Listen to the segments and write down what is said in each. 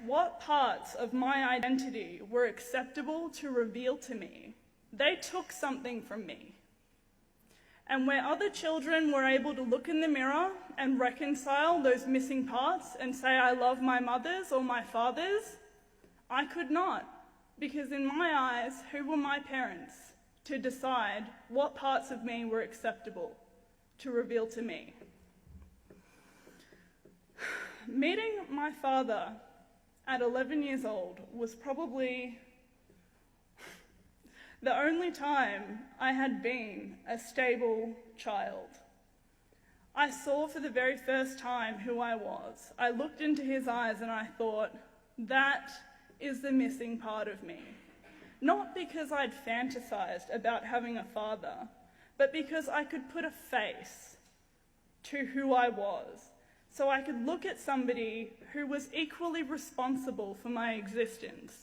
what parts of my identity were acceptable to reveal to me, they took something from me. And where other children were able to look in the mirror and reconcile those missing parts and say, I love my mothers or my fathers, I could not, because in my eyes, who were my parents to decide what parts of me were acceptable to reveal to me? Meeting my father at 11 years old was probably the only time I had been a stable child. I saw for the very first time who I was. I looked into his eyes and I thought, that is the missing part of me. Not because I'd fantasized about having a father, but because I could put a face to who I was, so I could look at somebody who was equally responsible for my existence.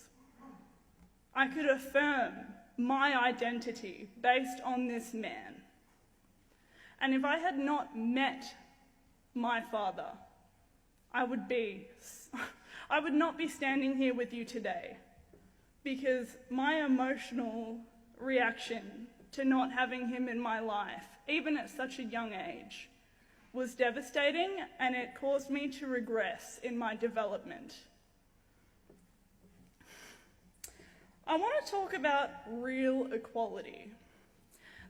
I could affirm my identity based on this man. And if I had not met my father, I would not be standing here with you today, because my emotional reaction to not having him in my life, even at such a young age, was devastating, and it caused me to regress in my development. I want to talk about real equality.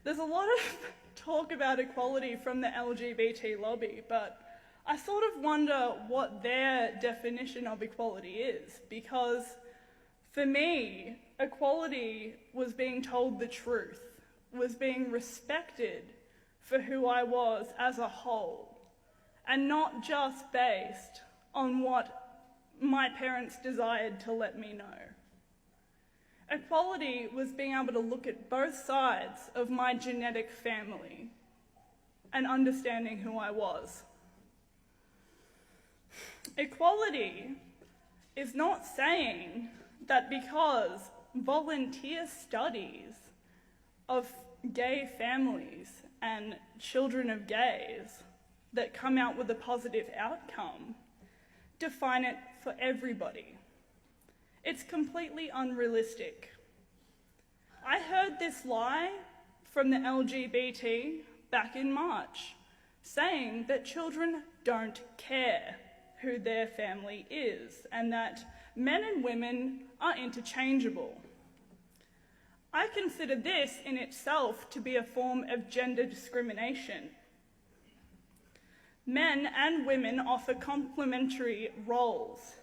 There's a lot of talk about equality from the LGBT lobby, but I sort of wonder what their definition of equality is, because for me, equality was being told the truth, was being respected for who I was as a whole, and not just based on what my parents desired to let me know. Equality was being able to look at both sides of my genetic family and understanding who I was. Equality is not saying that because volunteer studies of gay families and children of gays that come out with a positive outcome define it for everybody. It's completely unrealistic. I heard this lie from the LGBT back in March, saying that children don't care who their family is and that men and women are interchangeable. I consider this in itself to be a form of gender discrimination. Men and women offer complementary roles